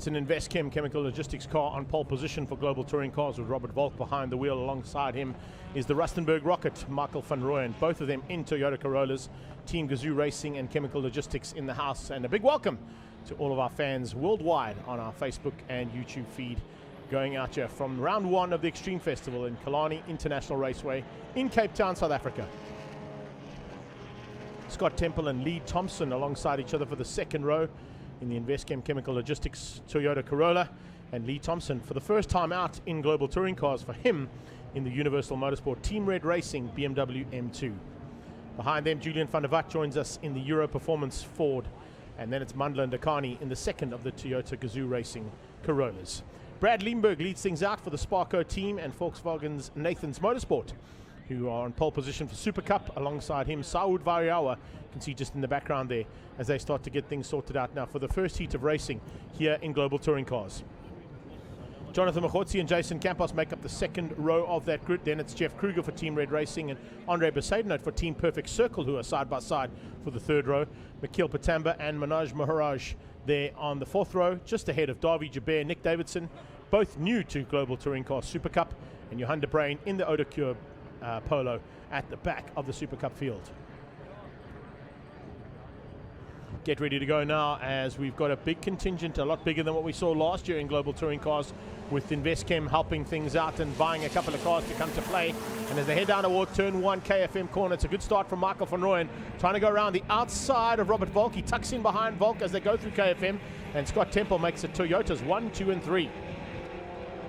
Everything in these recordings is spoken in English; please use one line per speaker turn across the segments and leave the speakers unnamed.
It's an InvestChem Chemical Logistics car on pole position for Global Touring Cars with Robert Volk behind the wheel. Alongside him is the Rustenburg Rocket, Michael van Rooyen, both of them in Toyota Corollas. Team Gazoo Racing and Chemical Logistics in the house. And a big welcome to all of our fans worldwide on our Facebook and YouTube feed, going out here from round one of the Extreme Festival in Killarney International Raceway in Cape Town, South Africa. Scott Temple and Lee Thompson alongside each other for the second row in the InvestChem Chemical Logistics Toyota Corolla. And Lee Thompson, for the first time out in Global Touring Cars for him, in the Universal Motorsport Team Red Racing BMW M2. Behind them, Julian van der Walt joins us in the Euro Performance Ford. And then it's Mandla Ndakani in the second of the Toyota Gazoo Racing Corollas. Brad Liebenberg leads things out for the Sparco team, and Volkswagen's Nathan's Motorsport, who are on pole position for Super Cup. Alongside him, Saud Variawa, you can see just in the background there, as they start to get things sorted out now for the first heat of racing here in Global Touring Cars. Jonathan Machotsi and Jason Campos make up the second row of that grid. Then it's Jeff Kruger for Team Red Racing and Andre Besaidnout for Team Perfect Circle, who are side by side for the third row. Mikhail Patamba and Manoj Maharaj there on the fourth row, just ahead of Davy Jaber, Nick Davidson, both new to Global Touring Cars Super Cup, and Johan de Bruin in the Odacure Polo at the back of the Super Cup field. Get ready to go now, as we've got a big contingent, a lot bigger than what we saw last year in Global Touring Cars, with InvestChem helping things out and buying a couple of cars to come to play. And as they head down toward turn one KFM corner, it's a good start from Michael van Rooyen, trying to go around the outside of Robert Volk. He tucks in behind Volk as they go through KFM, and Scott Temple makes it Toyotas 1, 2 and 3.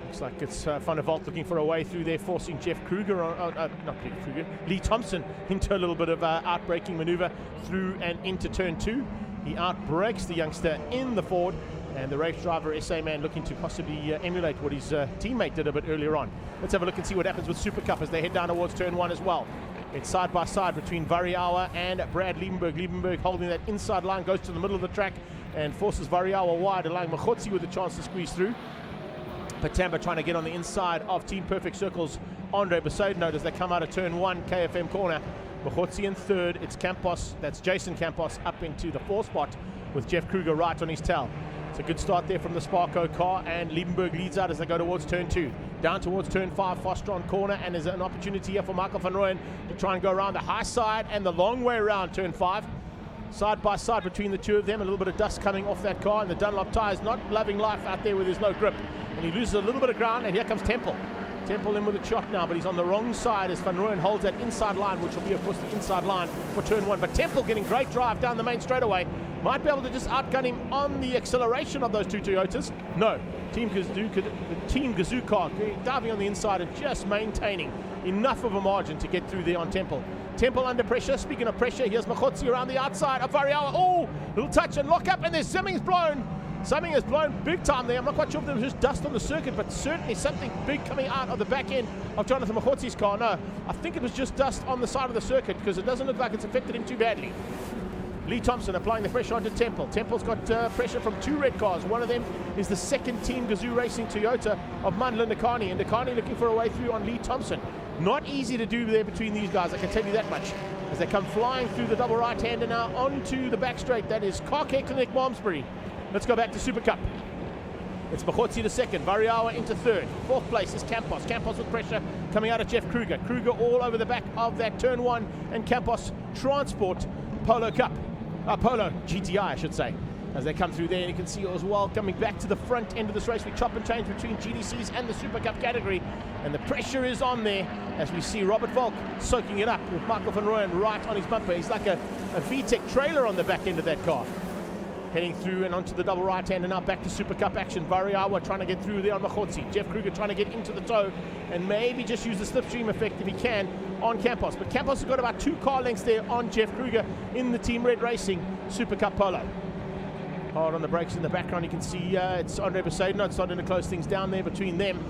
Looks like it's Van der Walt looking for a way through there, forcing Jeff Kruger, Lee Thompson into a little bit of outbraking maneuver through and into turn two. He outbrakes the youngster in the Ford, and the race driver, SA Man, looking to possibly emulate what his teammate did a bit earlier on. Let's have a look and see what happens with Super Cup as they head down towards turn one as well. It's side by side between Variawa and Brad Liebenberg. Liebenberg holding that inside line, goes to the middle of the track and forces Variawa wide, allowing Machotsi with a chance to squeeze through. Patamba trying to get on the inside of Team Perfect Circle's Andre Besaidnout as they come out of turn one KFM corner. Machotsi in third. It's Campos, that's Jason Campos, up into the fourth spot with Jeff Kruger right on his tail. It's a good start there from the Sparco car, and Liebenberg leads out as they go towards turn two. Down towards turn five, Fostron corner, and there's an opportunity here for Michael van Rooyen to try and go around the high side and the long way around turn five. Side by side between the two of them, a little bit of dust coming off that car, and the Dunlop tyres not loving life out there with his low grip. And he loses a little bit of ground, and here comes Temple. Temple in with a shot now, but he's on the wrong side as Van Rooyen holds that inside line, which will be, of course, the inside line for turn one. But Temple getting great drive down the main straightaway. Might be able to just outgun him on the acceleration of those two Toyotas. No, the Team Gazoo car diving on the inside and just maintaining enough of a margin to get through there on Temple. Temple under pressure. Speaking of pressure, here's Machotsi around the outside of Variawa. Oh, little touch and lock up, and there's Simmings blown. Something has blown big time there. I'm not quite sure if there was just dust on the circuit, but certainly something big coming out of the back end of Jonathan Machotsi's car. No, I think it was just dust on the side of the circuit, because it doesn't look like it's affected him too badly. Lee Thompson applying the pressure onto Temple. Temple's got pressure from two red cars. One of them is the second Team Gazoo Racing Toyota of Mandla Ndakani, and Ndakani looking for a way through on Lee Thompson. Not easy to do there between these guys, I can tell you that much. As they come flying through the double right-hander now onto the back straight. That is Car Care Clinic Malmesbury. Let's go back to Super Cup. It's Machotsi to second, Variawa into third. Fourth place is Campos. Campos with pressure coming out of Jeff Kruger. Kruger all over the back of that turn one, and Campos Transport Polo Cup. Polo GTI, I should say. As they come through there, and you can see as well coming back to the front end of this race. We chop and change between GTCs and the Super Cup category, and the pressure is on there as we see Robert Volk soaking it up with Michael van Rooyen right on his bumper. He's like a VTEC trailer on the back end of that car. Heading through and onto the double right-hand, and now back to Super Cup action. Variawa trying to get through there on Machotsi. Jeff Kruger trying to get into the toe and maybe just use the slipstream effect if he can on Campos. But Campos has got about 2 car lengths there on Jeff Kruger in the Team Red Racing Super Cup Polo. Hard on the brakes in the background, you can see it's Andre Besaidnout starting to close things down there between them.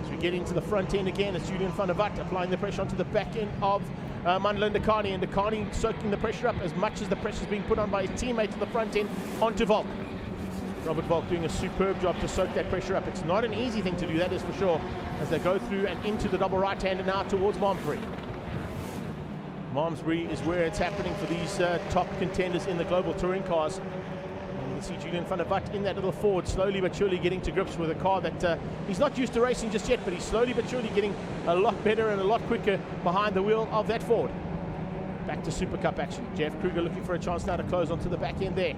As we get into the front end again, it's Julian van der Walt applying the pressure onto the back end of Mandla Ndakani, and Ndakani soaking the pressure up as much as the pressure is being put on by his teammate to the front end onto Volk. Robert Volk doing a superb job to soak that pressure up. It's not an easy thing to do, that is for sure, as they go through and into the double right-hander now towards Malmesbury. Malmesbury is where it's happening for these top contenders in the Global Touring Cars. can see Julian van der Walt in that little Ford, slowly but surely getting to grips with a car that he's not used to racing just yet, but he's slowly but surely getting a lot better and a lot quicker behind the wheel of that Ford. Back to Super Cup action. Jeff Kruger looking for a chance now to close onto the back end there.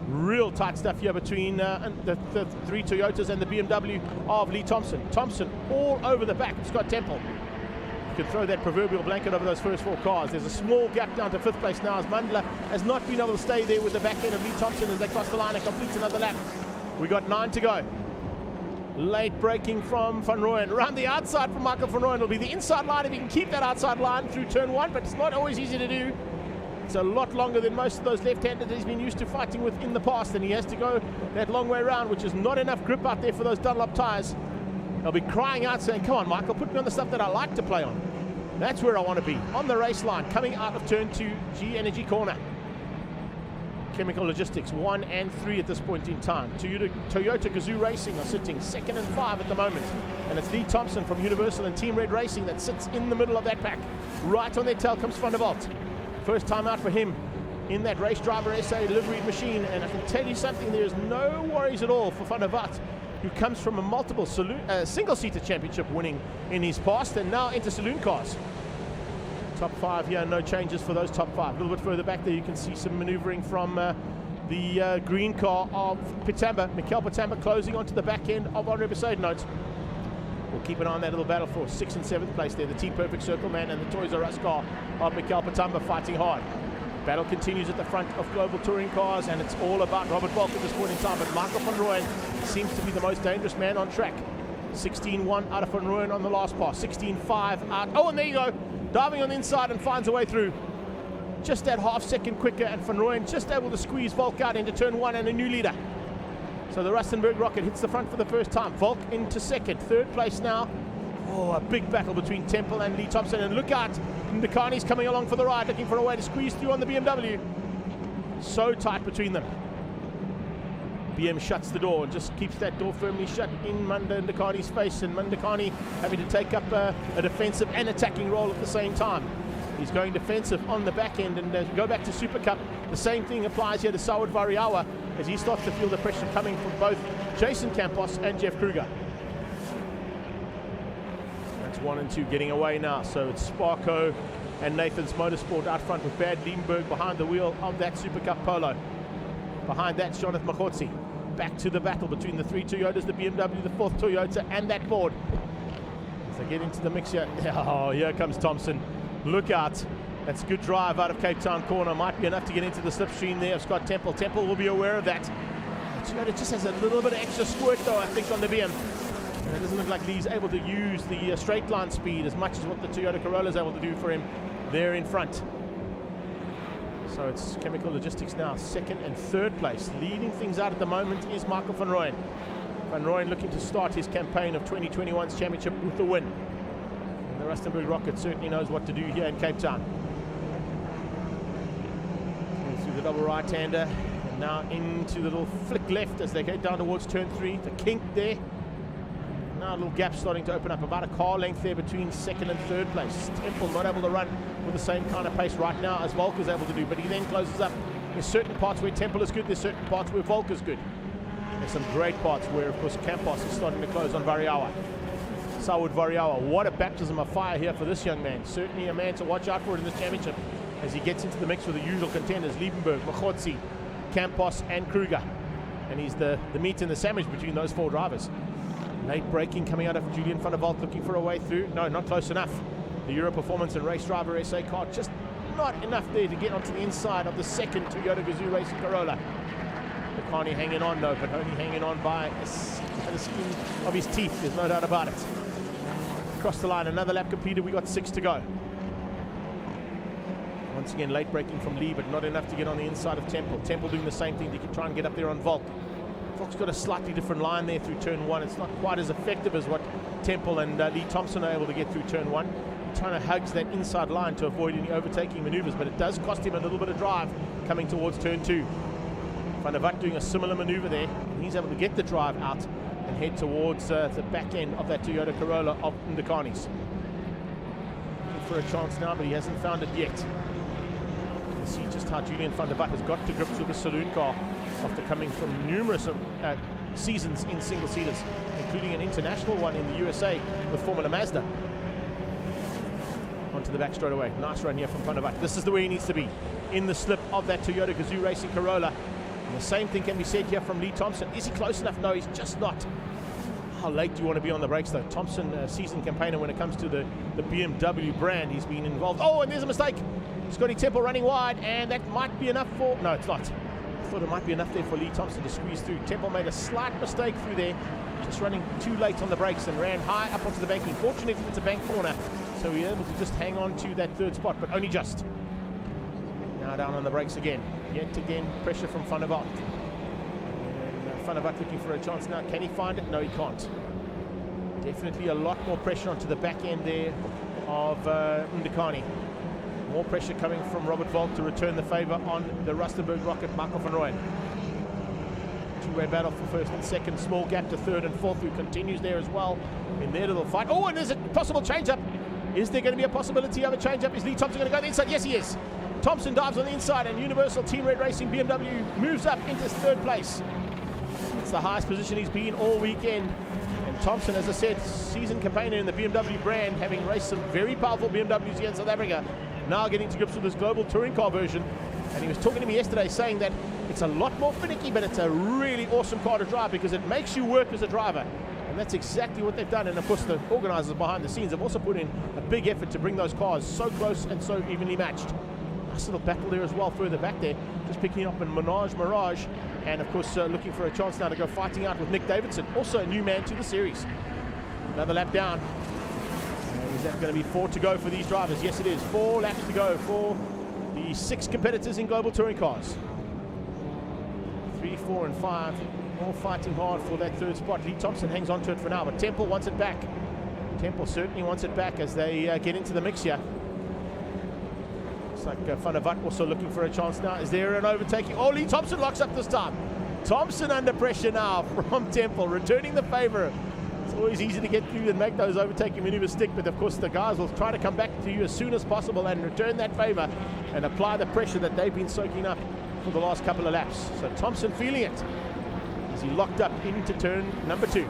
Real tight stuff here between the three Toyotas and the BMW of Lee Thompson. Thompson all over the back of Scott Temple. You can throw that proverbial blanket over those first 4 cars. There's a small gap down to 5th place now as Mandla has not been able to stay there with the back end of Lee Thompson as they cross the line and complete another lap. We got 9 to go. Late braking from Van Rooyen. Around the outside from Michael Van Rooyen. It'll be the inside line if he can keep that outside line through turn 1, but it's not always easy to do. It's a lot longer than most of those left-handed that he's been used to fighting with in the past, and he has to go that long way around, which is not enough grip out there for those Dunlop tyres. They'll be crying out saying, come on, Michael, put me on the stuff that I like to play on. That's where I want to be, on the race line, coming out of turn 2, G Energy corner. Chemical Logistics 1 and 3 at this point in time. Toyota Gazoo Racing are sitting 2nd and 5 at the moment. And it's Lee Thompson from Universal and Team Red Racing that sits in the middle of that pack. Right on their tail comes Van der Walt. First time out for him in that Race Driver SA liveried machine. And I can tell you something, there is no worries at all for Van der Walt, who comes from a multiple single-seater championship winning in his past and now into saloon cars. Top 5 here, no changes for those top 5. A little bit further back there, you can see some maneuvering from the green car of Pitamba. Mikel Pitamba closing onto the back end of Andre Besaidnout. We'll keep an eye on that little battle for 6th and 7th place there. The Team Perfect Circle Man and the Toys R Us car of Mikel Pitamba fighting hard. Battle continues at the front of Global Touring Cars, and it's all about Robert Volk at this point in time. But Michael Van Rooyen seems to be the most dangerous man on track. 16-1 out of Van Rooyen on the last pass. 16-5 out. Oh, and there you go. Diving on the inside and finds a way through. Just that half second quicker, and Van Rooyen just able to squeeze Volk out into turn 1 and a new leader. So the Rustenburg Rocket hits the front for the first time. Volk into 2nd. 3rd place now. Oh, a big battle between Temple and Lee Thompson. And look out, Ndakani's coming along for the ride, looking for a way to squeeze through on the BMW. So tight between them. BM shuts the door and just keeps that door firmly shut in Munda Ndakani's face, and Ndakani having to take up a defensive and attacking role at the same time. He's going defensive on the back end, and go back to Super Cup. The same thing applies here to Sawad Variawa as he starts to feel the pressure coming from both Jason Campos and Jeff Kruger. That's 1 and 2 getting away now, so it's Sparko and Nathan's Motorsport out front with Bad Liebenberg behind the wheel of that Super Cup Polo. Behind that, Jonathan Makhotsi. Back to the battle between the 3 Toyotas, the BMW, the 4th Toyota, and that Ford. As they get into the mix here. Oh, here comes Thompson. Look out. That's good drive out of Cape Town corner. Might be enough to get into the slipstream there of Scott Temple. Temple will be aware of that. Toyota just has a little bit of extra squirt, though, I think, on the BM. And it doesn't look like Lee's able to use the straight line speed as much as what the Toyota Corolla is able to do for him there in front. So it's Chemical Logistics now, 2nd and 3rd place. Leading things out at the moment is Michael Van Rooyen. Van Rooyen looking to start his campaign of 2021's championship with the win. And the Rustenburg Rocket certainly knows what to do here in Cape Town. Through the double right-hander, and now into the little flick left as they go down towards turn 3. The kink there. Now a little gap starting to open up, about a car length there between 2nd and 3rd place. Temple not able to run with the same kind of pace right now as Volk is able to do, but he then closes up. There's certain parts where Temple is good, there's certain parts where Volk is good. There's some great parts where, of course, Campos is starting to close on Variawa. Sawad Variawa, what a baptism of fire here for this young man. Certainly a man to watch out for in this championship as he gets into the mix with the usual contenders, Liebenberg, Makhotsi, Campos and Kruger. And he's the meat and the sandwich between those 4 drivers. Late braking coming out of Julian van der Walt looking for a way through. No, not close enough. The Euro Performance and Race Driver SA car just not enough there to get onto the inside of the 2nd Toyota Gazoo Racing Corolla. Ndakani hanging on though, but only hanging on by the skin of his teeth, there's no doubt about it. Across the line, another lap completed, we got 6 to go. Once again, late braking from Lee, but not enough to get on the inside of Temple. Temple doing the same thing to try and get up there on Volk. Volk's got a slightly different line there through turn 1. It's not quite as effective as what Temple and Lee Thompson are able to get through turn 1. Trying to hug that inside line to avoid any overtaking maneuvers, but it does cost him a little bit of drive coming towards turn 2. Van der Walt doing a similar maneuver there. He's able to get the drive out and head towards the back end of that Toyota Corolla of Ndakani's. Looking for a chance now, but he hasn't found it yet. You can see just how Julian van der Walt has got to grips with the saloon car after coming from numerous seasons in single-seaters, including an international one in the USA with Formula Mazda. Onto the back straight away. Nice run here from Van der Walt. This is the way he needs to be, in the slip of that Toyota Gazoo Racing Corolla. And the same thing can be said here from Lee Thompson. Is he close enough? No, he's just not. How late do you want to be on the brakes, though? Thompson, a seasoned campaigner when it comes to the BMW brand. He's been involved. Oh, and there's a mistake. Scotty Temple running wide, and that might be enough for... No, it's not. I thought it might be enough there for Lee Thompson to squeeze through. Temple made a slight mistake through there, just running too late on the brakes and ran high up onto the banking. Fortunately, it's a bank corner, so we were able to just hang on to that third spot, but only just. Now down on the brakes again. Yet again, pressure from Van der Walt. And Van der Walt looking for a chance now. Can he find it? No, he can't. Definitely a lot more pressure onto the back end there of Ndakani. More pressure coming from Robert Volk to return the favor on the Rustenburg rocket, Michael van Rooyen. Two-way battle for first and second. Small gap to third and fourth, who continues there as well in their little fight. Oh, and there's a possible change-up. Is there going to be a possibility of a change-up? Is Lee Thompson going to go on the inside? Yes, he is. Thompson dives on the inside, and Universal Team Red Racing BMW moves up into third place. It's the highest position he's been all weekend. And Thompson, as I said, seasoned campaigner in the BMW brand, having raced some very powerful BMWs here in South Africa, now getting to grips with this global touring car version. And he was talking to me yesterday saying that it's a lot more finicky, but it's a really awesome car to drive because it makes you work as a driver. And that's exactly what they've done. And of course, the organisers behind the scenes have also put in a big effort to bring those cars so close and so evenly matched. Nice little battle there as well, further back there, just picking up in Mirage. And of course, looking for a chance now to go fighting out with Nick Davidson, also a new man to the series. Another lap down. Is that going to be 4 to go for these drivers? Yes, it is. 4 laps to go for the 6 competitors in global touring cars. 3, 4, and 5, all fighting hard for that third spot. Lee Thompson hangs on to it for now, but Temple wants it back. Temple certainly wants it back as they get into the mix here. Looks like Van der Walt also looking for a chance now. Is there an overtaking? Oh, Lee Thompson locks up this time. Thompson under pressure now from Temple, returning the favor. It's always easy to get through and make those overtaking maneuvers stick, but of course the guys will try to come back to you as soon as possible and return that favor and apply the pressure that they've been soaking up for the last couple of laps. So Thompson feeling it as he locked up into turn number 2.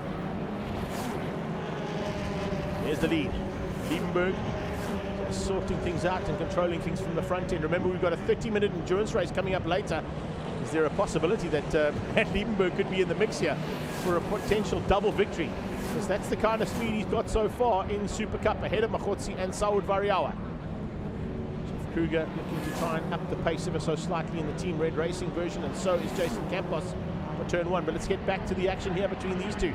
There's the lead. Liebenberg sorting things out and controlling things from the front end. Remember, we've got a 30-minute endurance race coming up later. Is there a possibility that Matt Liebenberg could be in the mix here for a potential double victory? Because that's the kind of speed he's got so far in Super Cup, ahead of Machotsi and Saud Variawa. Jeff Kruger looking to try and up the pace ever so slightly in the Team Red Racing version, and so is Jason Campos for turn 1. But let's get back to the action here between these two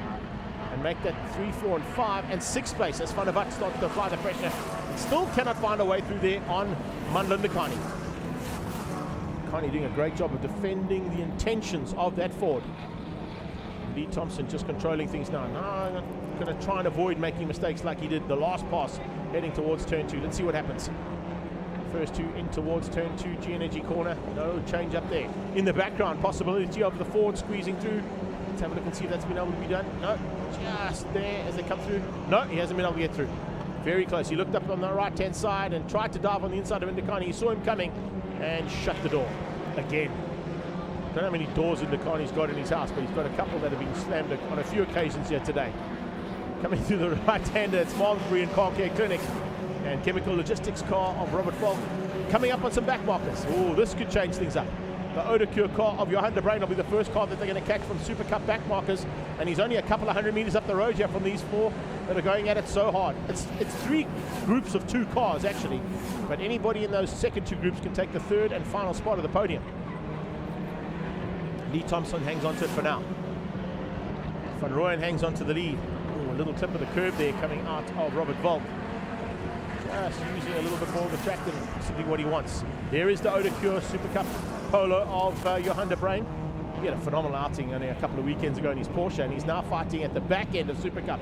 and make that 3, 4, and 5 and 6th place as Van der Walt starts to apply the pressure. And still cannot find a way through there on Ndakani. Ndakani doing a great job of defending the intentions of that Ford. Lee Thompson just controlling things now. Now I'm going to try and avoid making mistakes like he did the last pass heading towards turn 2. Let's see what happens. First 2 in towards turn 2, G-Energy corner. No change up there. In the background, possibility of the Ford squeezing through. Let's have a look and see if that's been able to be done. No, just there as they come through. No, he hasn't been able to get through. Very close. He looked up on the right-hand side and tried to dive on the inside of Ndakani. He saw him coming and shut the door again. I don't know how many doors Ndakani's got in his house, but he's got a couple that have been slammed on a few occasions here today. Coming through the right-hander, it's Malmesbury and Car Care Clinic and Chemical Logistics car of Robert Volk. Coming up on some back markers. Oh, this could change things up. The Odacure car of Johan de Bruyn will be the first car that they're going to catch from Super Cup back markers, and he's only a couple of 100 meters up the road here from these 4 that are going at it so hard. It's 3 groups of 2 cars actually, but anybody in those second 2 groups can take the third and final spot of the podium. Lee Thompson hangs on to it for now. Van Rooyen hangs on to the lead. Ooh, a little clip of the curb there coming out of Robert Volk. Just using a little bit more of the track than possibly what he wants. There is the Odacure Super Cup Polo of Johan de Bruyn. He had a phenomenal outing only a couple of weekends ago in his Porsche, and he's now fighting at the back end of Super Cup.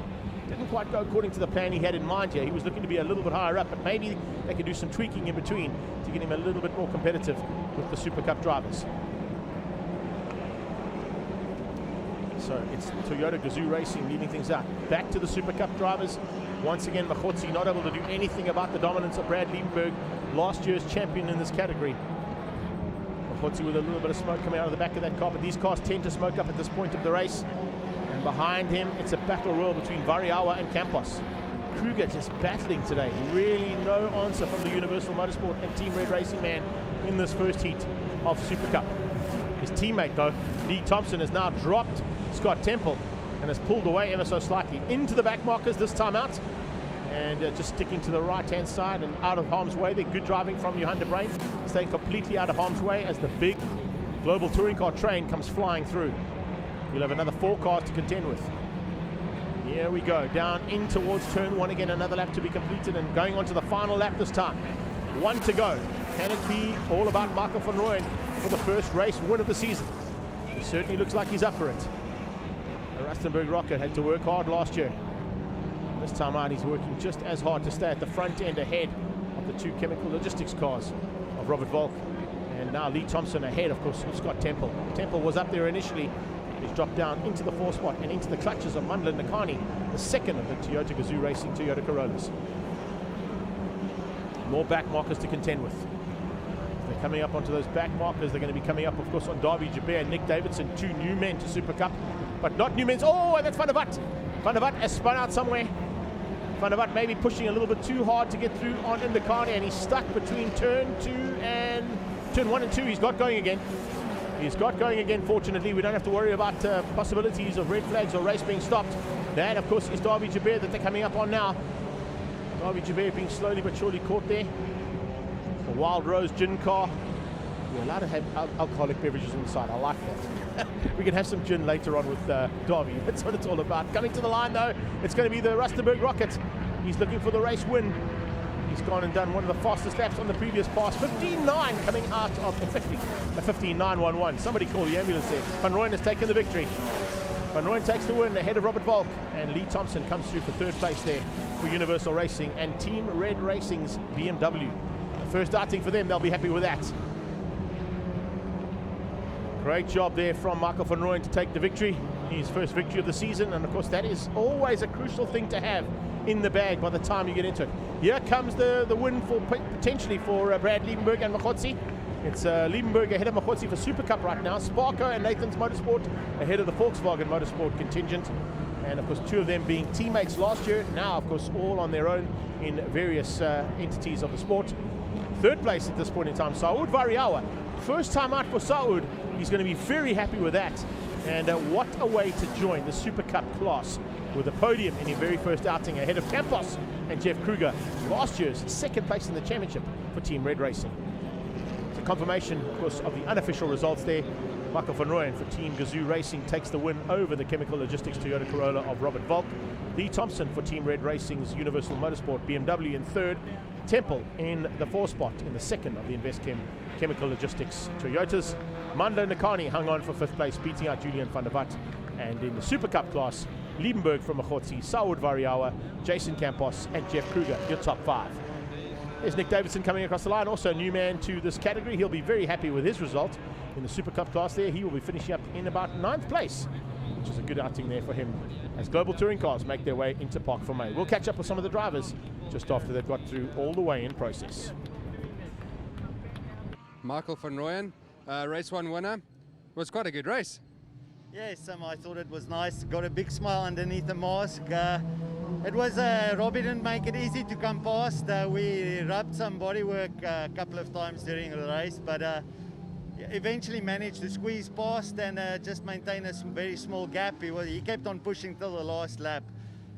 Didn't quite go according to the plan he had in mind here. He was looking to be a little bit higher up, but maybe they could do some tweaking in between to get him a little bit more competitive with the Super Cup drivers. So it's Toyota Gazoo Racing leading things out. Back to the Super Cup drivers. Once again, Machotsi not able to do anything about the dominance of Brad Liebenberg, last year's champion in this category. Mokotsi with a little bit of smoke coming out of the back of that car, but these cars tend to smoke up at this point of the race. And behind him, it's a battle royal between Variawa and Campos. Kruger just battling today. Really no answer from the Universal Motorsport and Team Red Racing man in this first heat of Super Cup. His teammate, though, Lee Thompson, has now dropped Scott Temple and has pulled away ever so slightly into the back markers this time out. And just sticking to the right-hand side and out of harm's way. They're good driving from Johan de Bruyn, staying completely out of harm's way as the big global touring car train comes flying through. You'll have another 4 cars to contend with. Here we go, down in towards turn 1 again, another lap to be completed and going on to the final lap this time. 1 to go. Can it be all about Michael van Rooyen for the first race win of the season? He certainly looks like he's up for it. The Rustenburg Rocket had to work hard last year. This time out, he's working just as hard to stay at the front end ahead of the 2 chemical logistics cars of Robert Volk. And now Lee Thompson ahead, of course, of Scott Temple. Temple was up there initially. He's dropped down into the 4th spot and into the clutches of Mandla Nakani, the second of the Toyota Gazoo Racing Toyota Corollas. More back markers to contend with. They're coming up onto those back markers. They're going to be coming up, of course, on Darby Jabir and Nick Davidson, 2 new men to Super Cup, but not new men. Oh, and that's Van der Vat. Van der Vat has spun out somewhere. Van der Vat maybe pushing a little bit too hard to get through on Ndakani, and he's stuck between turn 2 and turn 1 and 2. He's got going again. He's got going again, fortunately. We don't have to worry about possibilities of red flags or race being stopped. That, of course, is Darby Jabir that they're coming up on now. Darby Jabir being slowly but surely caught there. The Wild Rose gin car. We're allowed to have alcoholic beverages on the side. I like that. We can have some gin later on with Darby. That's what it's all about. Coming to the line, though, it's going to be the Rustenburg Rocket. He's looking for the race win. He's gone and done one of the fastest laps on the previous pass. 15.9 coming out of the 50. A 15.911. Somebody call the ambulance there. Van Rooyen has taken the victory. Van Rooyen takes the win ahead of Robert Volk. And Lee Thompson comes through for 3rd place there for Universal Racing and Team Red Racing's BMW. The first outing for them, they'll be happy with that. Great job there from Michael van Rooyen to take the victory. His first victory of the season. And of course, that is always a crucial thing to have in the bag by the time you get into it. Here comes the win for potentially for Brad Liebenberg and Mokotsi. It's Liebenberg ahead of Mokotsi for Super Cup right now. Sparko and Nathan's Motorsport ahead of the Volkswagen Motorsport contingent. And of course, 2 of them being teammates last year. Now, of course, all on their own in various entities of the sport. 3rd place at this point in time, Saud Variawa. First time out for Saud. He's going to be very happy with that. And what a way to join the Super Cup class with a podium in his very first outing ahead of Campos and Jeff Kruger, last year's 2nd place in the championship for Team Red Racing. It's a confirmation, of course, of the unofficial results there. Michael van Rooyen for Team Gazoo Racing takes the win over the Chemical Logistics Toyota Corolla of Robert Volk. Lee Thompson for Team Red Racing's Universal Motorsport BMW in 3rd. Temple in the 4th spot in the 2nd of the InvestChem Chemical Logistics Toyotas. Mandla Nakani hung on for 5th place, beating out Julian van der Vat. And in the Super Cup class, Liebenberg from Mokotsi, Saud Variawa, Jason Campos, and Jeff Kruger, your top 5. There's Nick Davidson coming across the line, also a new man to this category. He'll be very happy with his result in the Super Cup class there. He will be finishing up in about 9th place, which is a good outing there for him as global touring cars make their way into Park for May. We'll catch up with some of the drivers just after they've got through all the way in process.
Michael van Rooyen, race 1 winner. It was quite a good race.
Yes, I thought it was nice. Got a big smile underneath the mask. It was, Robbie didn't make it easy to come past. We rubbed some bodywork a couple of times during the race, but eventually managed to squeeze past and just maintain a very small gap. He kept on pushing till the last lap,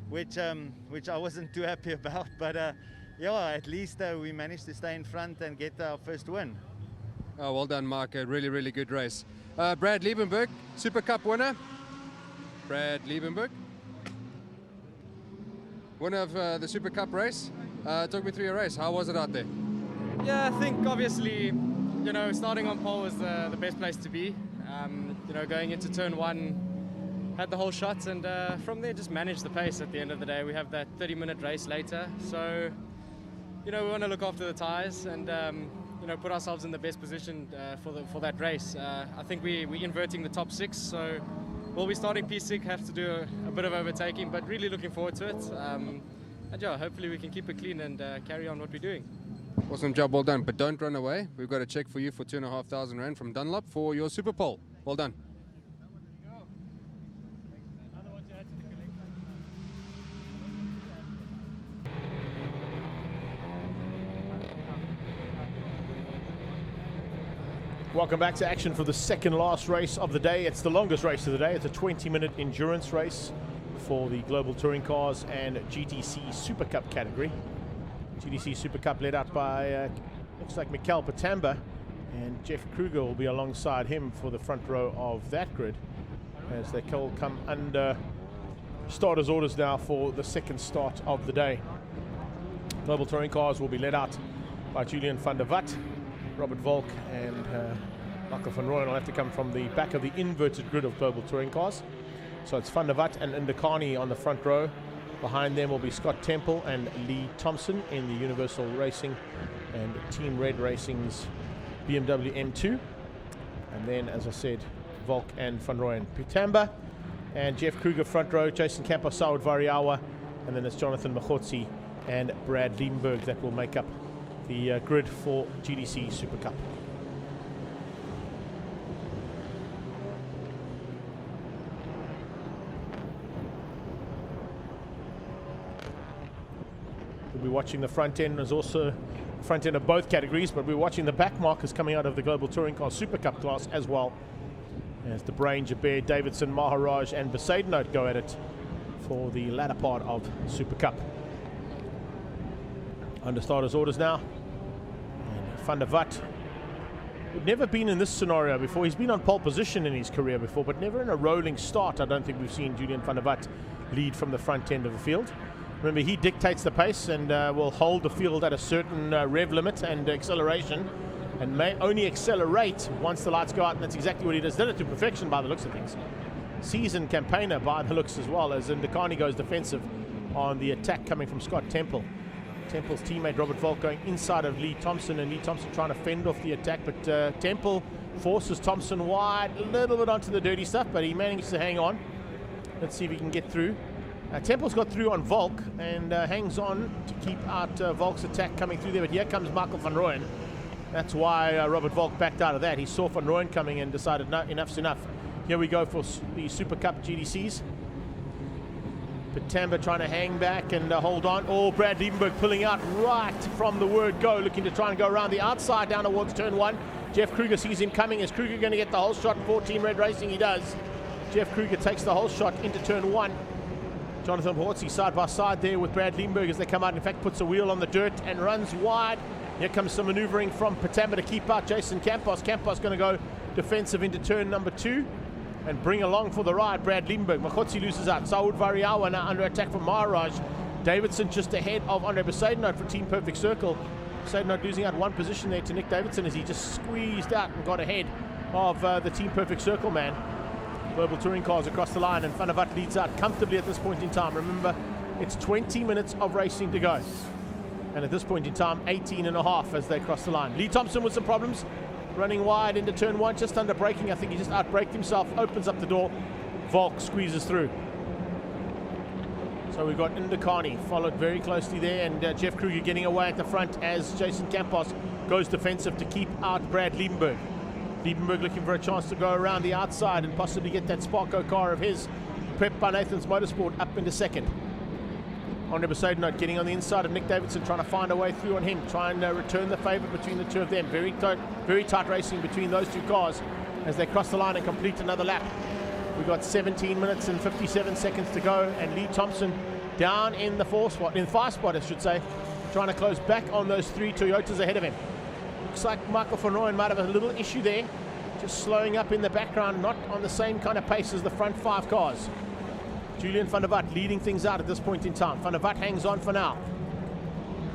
which I wasn't too happy about. But yeah, at least we managed to stay in front and get our first win.
Oh, well done, Mark. A really, really good race. Brad Liebenberg, Super Cup winner. Brad Liebenberg, winner of the Super Cup race. Talk me through your race. How was it out there?
Yeah, I think obviously, you know, starting on pole was the best place to be. You know, going into turn 1, had the whole shot, and from there just managed the pace at the end of the day. We have that 30-minute race later, so you know, we want to look after the tyres and you know, put ourselves in the best position for that race. I think we're inverting the top 6, so we'll be starting P6, have to do a bit of overtaking, but really looking forward to it. And yeah, hopefully we can keep it clean and carry on what we're doing.
Awesome job, well done. But don't run away. We've got a check for you for 2,500 Rand from Dunlop for your Super Pole. Well done.
Welcome back to action for the second last race of the day. It's the longest race of the day. It's a 20-minute endurance race for the Global Touring Cars and GTC Super Cup category. GTC Super Cup led out by, looks like Mikel Patamba, and Jeff Kruger will be alongside him for the front row of that grid as they all come under starters orders now for the second start of the day. Global Touring Cars will be led out by Julian van der Walt, Robert Volk, and Michael van Rooyen will have to come from the back of the inverted grid of Global Touring Cars. So it's van der Walt and Ndakani on the front row. Behind them will be Scott Temple and Lee Thompson in the Universal Racing and Team Red Racing's BMW M2. And then, as I said, Volk and van Rooyen. Pitamba and Jeff Kruger front row, Jason Campos, Saud Variawa, and then it's Jonathan Machotsi and Brad Liebenberg that will make up the grid for GTC Super Cup. We'll be watching the front end. There's also front end of both categories, but we're watching the back markers coming out of the Global Touring Car Super Cup class as well. As the Brain, Jabir, Davidson, Maharaj and Besaidnote go at it for the latter part of Super Cup. Under starters orders now. And Van der Walt, we've never been in this scenario before. He's been on pole position in his career before, but never in a rolling start. I don't think we've seen Julian van der Walt lead from the front end of the field. Remember, he dictates the pace and will hold the field at a certain rev limit and acceleration, and may only accelerate once the lights go out, and that's exactly what he does. Did it to perfection by the looks of things. Seasoned campaigner by the looks as well, as Ndakani goes defensive on the attack coming from Scott Temple. Temple's teammate Robert Volk going inside of Lee Thompson, and Lee Thompson trying to fend off the attack, but Temple forces Thompson wide, a little bit onto the dirty stuff, but he manages to hang on. Let's see if he can get through. Temple's got through on Volk and hangs on to keep out Volk's attack coming through there, but here comes Michael van Rooyen. That's why Robert Volk backed out of that. He saw van Rooyen coming and decided, no, enough's enough. Here we go for the Super Cup GTCs. Patamba trying to hang back and hold on. Oh, Brad Liebenberg pulling out right from the word go, looking to try and go around the outside down towards turn one. Jeff Kruger sees him coming. Is Kruger going to get the whole shot for Team Red Racing? He does. Jeff Kruger takes the whole shot into turn one. Jonathan Hortzy side by side there with Brad Liebenberg as they come out. In fact, puts a wheel on the dirt and runs wide. Here comes some maneuvering from Patamba to keep out Jason Campos. Campos going to go defensive into turn number two and bring along for the ride Brad Liebenberg. Machotsi loses out. Saud Variawa now under attack from Maharaj. Davidson just ahead of Andre Besaidnote for Team Perfect Circle. Besaidnote losing out one position there to Nick Davidson as he just squeezed out and got ahead of the Team Perfect Circle man. Global Touring Cars across the line, and Van der Walt leads out comfortably at this point in time. Remember, it's 20 minutes of racing to go. And at this point in time, 18 and a half as they cross the line. Lee Thompson with some problems, running wide into turn one, just under braking. I think he just outbraked himself, opens up the door. Volk squeezes through. So we've got Ndakani followed very closely there, and Jeff Kruger getting away at the front as Jason Campos goes defensive to keep out Brad Liebenberg. Liebenberg looking for a chance to go around the outside and possibly get that Sparko car of his, prepped by Nathan's Motorsport, up into second. Andre Besaidnote getting on the inside of Nick Davidson, trying to find a way through on him, trying to return the favour between the two of them. Very tight racing between those two cars as they cross the line and complete another lap. We've got 17 minutes and 57 seconds to go, and Lee Thompson down in the five spot, I should say, trying to close back on those three Toyotas ahead of him. Looks like Michael van Rooyen might have a little issue there, just slowing up in the background, not on the same kind of pace as the front five cars. Julian van der Walt leading things out at this point in time. Van der Walt hangs on for now,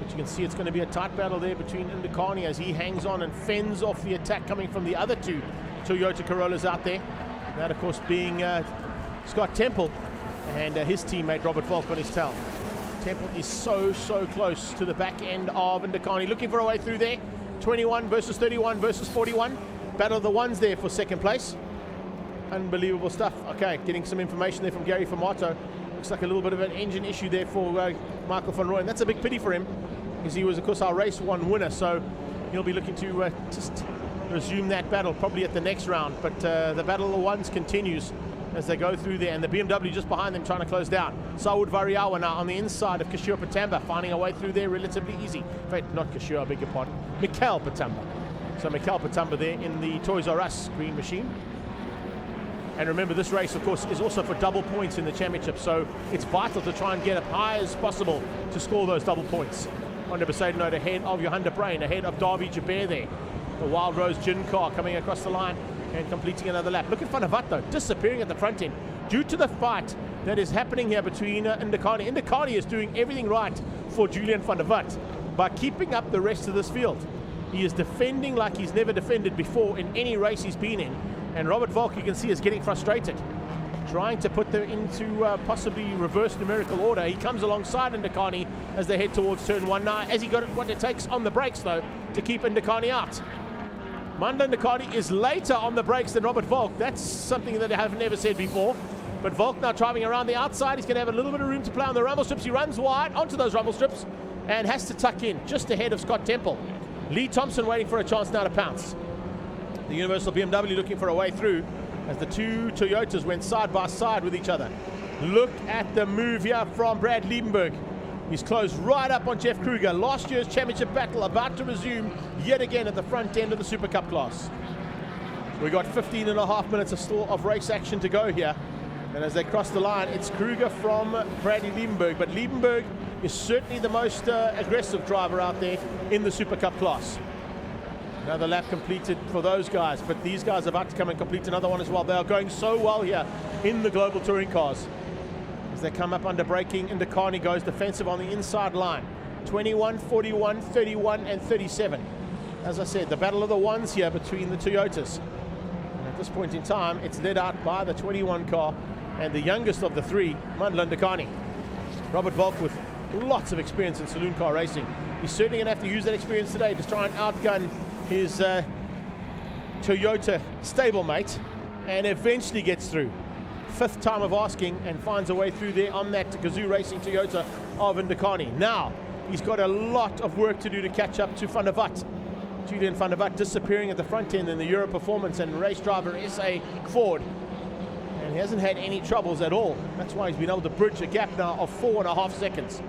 but you can see it's going to be a tight battle there between Ndakani as he hangs on and fends off the attack coming from the other two Toyota Corollas out there. That, of course, being Scott Temple and his teammate Robert Volk on his tail. Temple is so close to the back end of Ndakani, looking for a way through there. 21 versus 31 versus 41. Battle of the ones there for second place. Unbelievable stuff. Okay, getting some information there from Gary Famato. Looks like a little bit of an engine issue there for Michael van Rooyen. That's a big pity for him. because he was, of course, our race 1 winner, so he'll be looking to just resume that battle probably at the next round. But the battle of the ones continues as they go through there, and the BMW just behind them trying to close down. Saud Variawa now on the inside of Kishore Patamba, finding a way through there relatively easy. In fact, not Kishore, I beg your pardon, Mikhail Patamba. So Mikhail Patamba there in the Toys R Us green machine. And remember, this race, of course, is also for double points in the championship, so it's vital to try and get as high as possible to score those double points. Honda Besaidenote ahead of Johan de Bruin, ahead of Davy Jabir there. The Wild Rose Gin car coming across the line and completing another lap. Look at Van der Walt, though, disappearing at the front end due to the fight that is happening here between Ndakani. Ndakani is doing everything right for Julian Van der Walt by keeping up the rest of this field. He is defending like he's never defended before in any race he's been in. And Robert Volk, you can see, is getting frustrated, trying to put them into possibly reverse numerical order. He comes alongside Ndakani as they head towards turn 1 now. Has he got what it takes on the brakes, though, to keep Ndakani out? Manda Ndakani is later on the brakes than Robert Volk. That's something that I have never said before. But Volk now driving around the outside. He's going to have a little bit of room to play on the rumble strips. He runs wide onto those rumble strips and has to tuck in just ahead of Scott Temple. Lee Thompson waiting for a chance now to pounce. The Universal BMW looking for a way through as the two Toyotas went side by side with each other. Look at the move here from Brad Liebenberg. He's closed right up on Jeff Kruger. Last year's championship battle about to resume yet again at the front end of the Super Cup class. We got 15.5 minutes of race action to go here. And as they cross the line, it's Kruger from Bradley Liebenberg. But Liebenberg is certainly the most aggressive driver out there in the Super Cup class. Another lap completed for those guys, but these guys are about to come and complete another one as well. They are going so well here in the Global Touring Cars. As they come up under braking, Ndakani goes defensive on the inside line. 21, 41, 31, and 37. As I said, the battle of the ones here between the Toyotas. And at this point in time, it's led out by the 21 car and the youngest of the three, Mandla Ndakani. Robert Volk with lots of experience in saloon car racing. He's certainly going to have to use that experience today to try and outgun his Toyota stablemate and eventually gets through. 5th time of asking and finds a way through there on that Gazoo Racing Toyota of Ndakani. Now, he's got a lot of work to do to catch up to Van der Walt. Julian Van der Walt disappearing at the front end in the Euro Performance and race driver SA Ford. And he hasn't had any troubles at all. That's why he's been able to bridge a gap now of 4.5 seconds.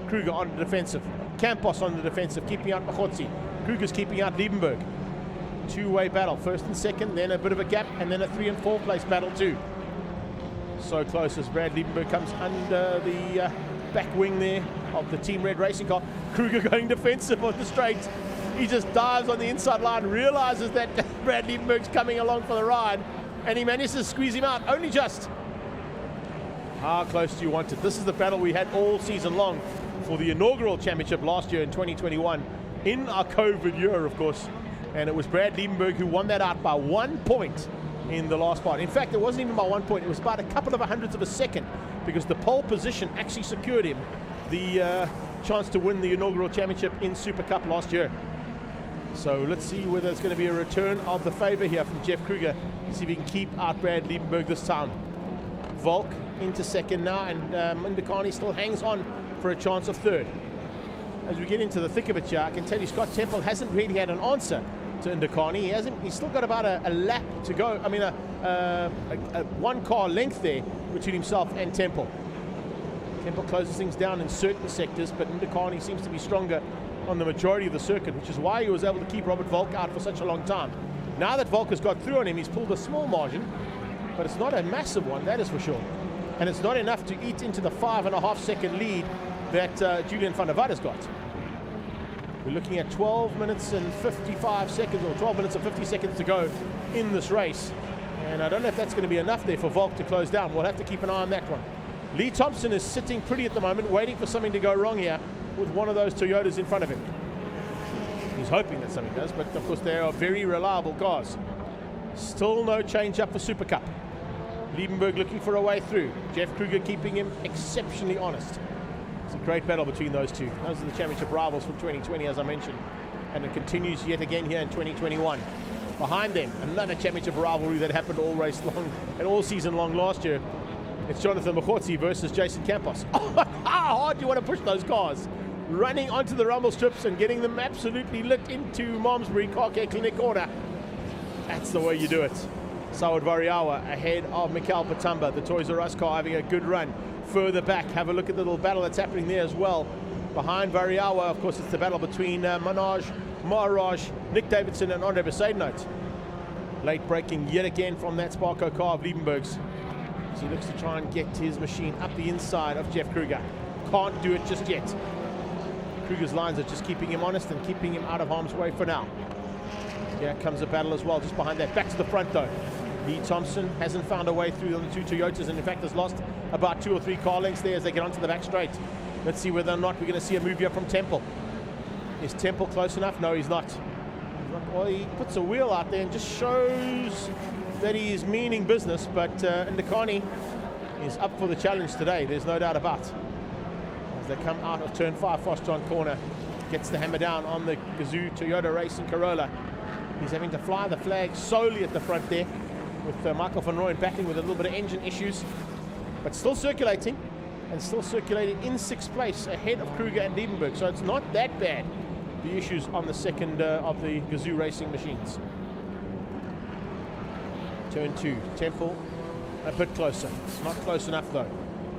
Kruger on the defensive. Campos on the defensive, keeping out Machotzi. Kruger's keeping out Liebenberg. Two-way battle, 1st and 2nd, then a bit of a gap, and then a 3 and 4 place battle too. So close as Brad Liebenberg comes under the back wing there of the Team Red racing car. Kruger going defensive on the straight. He just dives on the inside line, realizes that Brad Liebenberg's coming along for the ride, and he manages to squeeze him out, only just. How close do you want it? This is the battle we had all season long for the inaugural championship last year in 2021, in our COVID year, of course. And it was Brad Liebenberg who won that out by 1 point in the last part. In fact, it wasn't even by 1 point. It was about a couple of hundredths of a second, because the pole position actually secured him the chance to win the inaugural championship in Super Cup last year. So let's see whether it's going to be a return of the favor here from Jeff Kruger. See if he can keep out Brad Liebenberg this time. Volk into 2nd now, and Ndakani still hangs on for a chance of 3rd. As we get into the thick of it here, I can tell you Scott Temple hasn't really had an answer to Ndakani. He's still got about a lap to go. I mean, a 1 car length there between himself and Temple. Temple closes things down in certain sectors, but Ndakani seems to be stronger on the majority of the circuit, which is why he was able to keep Robert Volk out for such a long time. Now that Volk has got through on him, he's pulled a small margin, but it's not a massive one, that is for sure. And it's not enough to eat into the 5.5 second lead that Julian Van der Walt has got. We're looking at 12 minutes and 55 seconds, or 12 minutes and 50 seconds to go in this race. And I don't know if that's going to be enough there for Volk to close down. We'll have to keep an eye on that one. Lee Thompson is sitting pretty at the moment, waiting for something to go wrong here with one of those Toyotas in front of him. He's hoping that something does, but of course they are very reliable cars. Still no change up for Super Cup. Liebenberg looking for a way through. Jeff Kruger keeping him exceptionally honest. It's a great battle between those two. Those are the championship rivals from 2020, as I mentioned. And it continues yet again here in 2021. Behind them, another championship rivalry that happened all race long and all season long last year. It's Jonathan Machotzi versus Jason Campos. Oh, how hard do you want to push those cars? running onto the rumble strips and getting them absolutely lit into Malmesbury Car Care Clinic corner. That's the way you do it. Sawad Variawa ahead of Mikhail Patamba, the Toys R Us car, having a good run. Further back, have a look at the little battle that's happening there as well. Behind Variawa, of course, it's the battle between Manoj Maharaj, Nick Davidson and Andre Besaidnout. Late braking yet again from that Sparko car of Liebenberg's. So he looks to try and get his machine up the inside of Jeff Kruger. Can't do it just yet. Kruger's lines are just keeping him honest and keeping him out of harm's way for now. Here comes a battle as well, just behind that. Back to the front though. Lee Thompson hasn't found a way through on the two Toyotas, and in fact has lost about 2 or 3 car lengths there as they get onto the back straight. Let's see whether or not we're going to see a move here from Temple. Is Temple close enough? No, he's not. Well, he puts a wheel out there and just shows that he is meaning business, but Ndakani is up for the challenge today, there's no doubt about. As they come out of turn 5, Fostron corner, gets the hammer down on the Gazoo Toyota Racing Corolla. He's having to fly the flag solely at the front there, with Michael van Rooyen battling with a little bit of engine issues, but still circulating, and still circulating in 6th place ahead of Kruger and Liebenberg, so it's not that bad, the issues on the second of the Gazoo Racing machines. Turn 2, Temple a bit closer. It's not close enough though.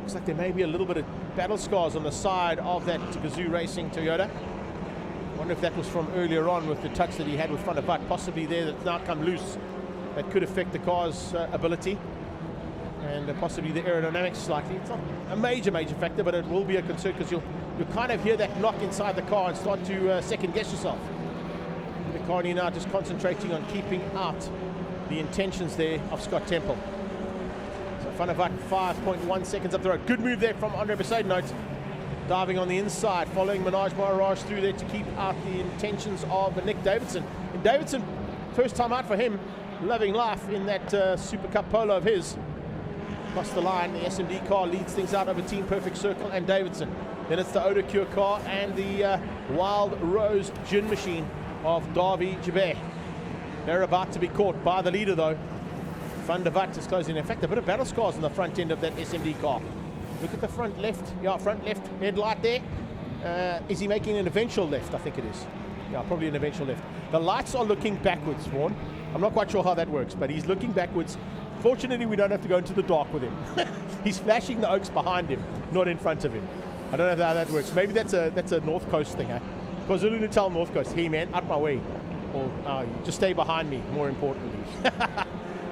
Looks like there may be a little bit of battle scars on the side of that Gazoo Racing Toyota. Wonder if that was from earlier on with the touch that he had with Van der Vat, possibly there, that's now come loose. That could affect the car's ability and possibly the aerodynamics slightly. It's not a major factor, but it will be a concern because you'll kind of hear that knock inside the car and start to second guess yourself. The car now just concentrating on keeping out the intentions there of Scott Temple. So Van der Vat 5.1 seconds up the road. Good move there from Andre Besaidnout, diving on the inside, following Manoj Maharaj through there to keep out the intentions of Nick Davidson. And Davidson, first time out for him, loving life in that Super Cup Polo of his. Across the line, the SMD car leads things out over Team Perfect Circle and Davidson. Then it's the Odacure car and the Wild Rose gin machine of Davy Jabert. They're about to be caught by the leader though. Van der Vat is closing. In fact, a bit of battle scars on the front end of that SMD car. Look at the front left, front left headlight there. Is he making an eventual left? I think it is. Yeah, probably an eventual left. The lights are looking backwards, Vaughan. I'm not quite sure how that works, but he's looking backwards. Fortunately, we don't have to go into the dark with him. He's flashing the oaks behind him, not in front of him. I don't know how that works. Maybe that's a North Coast thing, eh? KwaZulu-Natal North Coast. Hey man, out my way. Or just stay behind me, more importantly.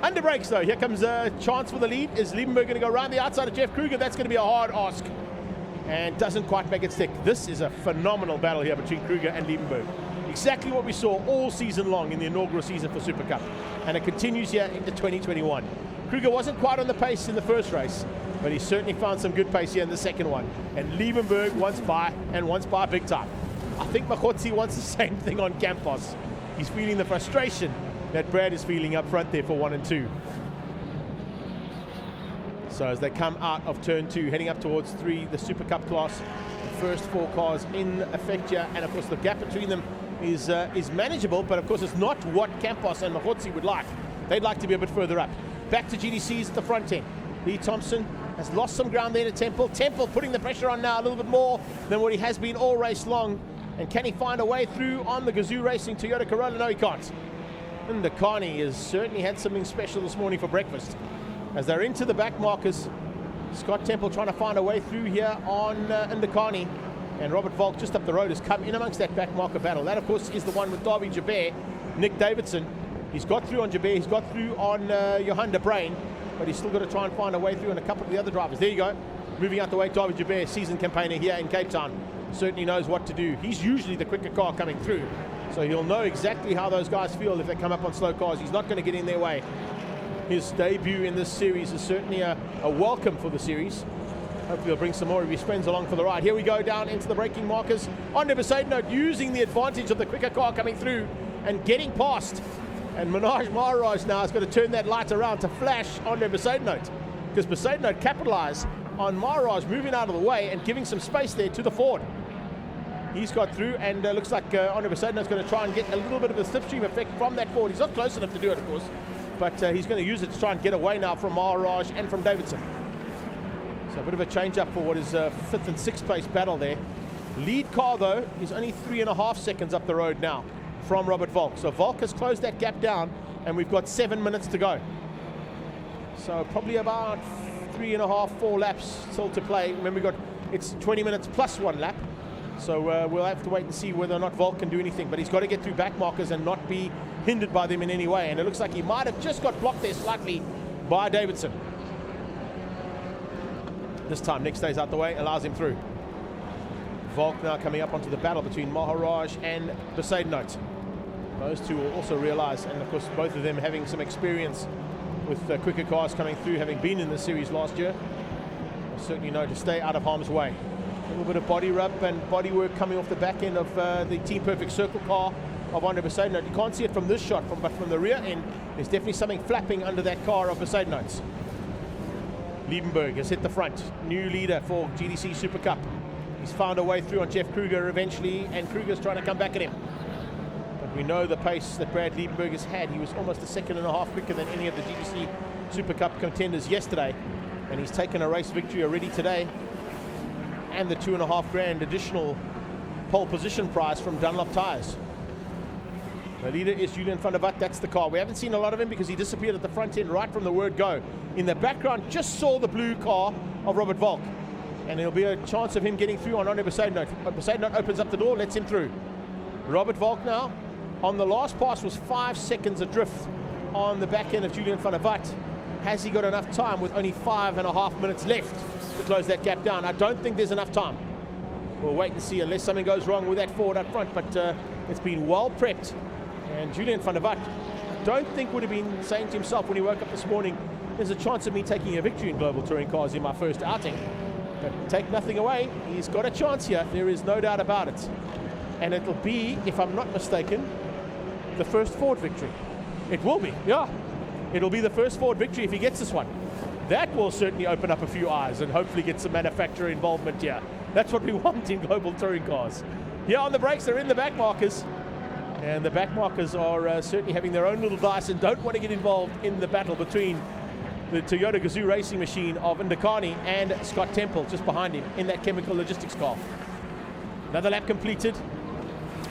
Under brakes though, here comes a chance for the lead. Is Liebenberg going to go around the outside of Jeff Kruger? That's going to be a hard ask. And doesn't quite make it stick. This is a phenomenal battle here between Kruger and Liebenberg. Exactly what we saw all season long in the inaugural season for Super Cup. And it continues here into 2021. Kruger wasn't quite on the pace in the first race, but he certainly found some good pace here in the second one. And Liebenberg wants by big time. I think Makotsi wants the same thing on Campos. He's feeling the frustration that Brad is feeling up front there for 1 and 2. So as they come out of turn 2, heading up towards 3, the Super Cup class, the first 4 cars in effect here, and of course the gap between them is manageable, but of course it's not what Campos and Mahotsi would like. They'd like to be a bit further up. Back to GTC's at the front end. Lee Thompson has lost some ground there to Temple. Temple putting the pressure on now a little bit more than what he has been all race long. And can he find a way through on the Gazoo Racing Toyota Corolla? No, he can't. And Ndakani has certainly had something special this morning for breakfast. As they're into the back markers, Scott Temple trying to find a way through here on Ndakani. And Robert Volk just up the road has come in amongst that back marker battle. That, of course, is the one with Davy Jabert, Nick Davidson. He's got through on Jabert, he's got through on Johan de Bruin, but he's still got to try and find a way through on a couple of the other drivers. There you go. Moving out the way, Davy Jabert, seasoned campaigner here in Cape Town. Certainly knows what to do. He's usually the quicker car coming through, so he'll know exactly how those guys feel if they come up on slow cars. He's not going to get in their way. His debut in this series is certainly a welcome for the series. Hopefully he'll bring some more of his friends along for the ride. Here we go down into the braking markers. Andre Besaidnout using the advantage of the quicker car coming through and getting past. And Manoj Maharaj now has got to turn that light around to flash Andre Besaidnout, because Besaidnout capitalized on Maharaj moving out of the way and giving some space there to the Ford. He's got through, and looks like Andre Besaidnout's going to try and get a little bit of a slipstream effect from that Ford. He's not close enough to do it, of course, but he's going to use it to try and get away now from Maharaj and from Davidson. So a bit of a change up for what is a 5th and 6th place battle there. Lead car, though, is only 3.5 seconds up the road now from Robert Volk. So Volk has closed that gap down, and we've got 7 minutes to go. So probably about 3.5, 4 laps still to play. Remember, it's 20 minutes plus 1 lap. So we'll have to wait and see whether or not Volk can do anything. But he's got to get through back markers and not be hindered by them in any way. And it looks like he might have just got blocked there slightly by Davidson. This time, Nick stays out the way, allows him through. Volk now coming up onto the battle between Maharaj and Besaidnout. Those two will also realize, and of course both of them having some experience with quicker cars coming through, having been in the series last year, certainly know to stay out of harm's way. A little bit of body rub and body work coming off the back end of the Team Perfect Circle car of Andre Besaidnout. You can't see it from this shot, but from the rear end, there's definitely something flapping under that car of Besaidnout's. Liebenberg has hit the front. New leader for GTC Super Cup. He's found a way through on Jeff Kruger eventually, and Kruger's trying to come back at him. But we know the pace that Brad Liebenberg has had. He was almost 1.5 seconds quicker than any of the GTC Super Cup contenders yesterday, and he's taken a race victory already today, and the $2,500 additional pole position prize from Dunlop Tyres. The leader is Julian van der Walt. That's the car. We haven't seen a lot of him because he disappeared at the front end right from the word go. In the background, just saw the blue car of Robert Volk. And there'll be a chance of him getting through on Andre Besaidnout. But Besaidnout opens up the door, lets him through. Robert Volk now, on the last pass, was 5 seconds adrift on the back end of Julian van der Walt. Has he got enough time with only 5.5 minutes left to close that gap down? I don't think there's enough time. We'll wait and see unless something goes wrong with that Ford up front. But it's been well prepped. And Julian van der Walt, I don't think would have been saying to himself when he woke up this morning, there's a chance of me taking a victory in Global Touring Cars in my first outing. But take nothing away, he's got a chance here, there is no doubt about it. And it'll be, if I'm not mistaken, the first Ford victory. It will be, yeah. It'll be the first Ford victory if he gets this one. That will certainly open up a few eyes and hopefully get some manufacturer involvement here. That's what we want in Global Touring Cars. Here on the brakes, they're in the back markers. And the back markers are certainly having their own little dice and don't want to get involved in the battle between the Toyota Gazoo racing machine of Ndakani and Scott Temple just behind him in that chemical logistics car. Another lap completed.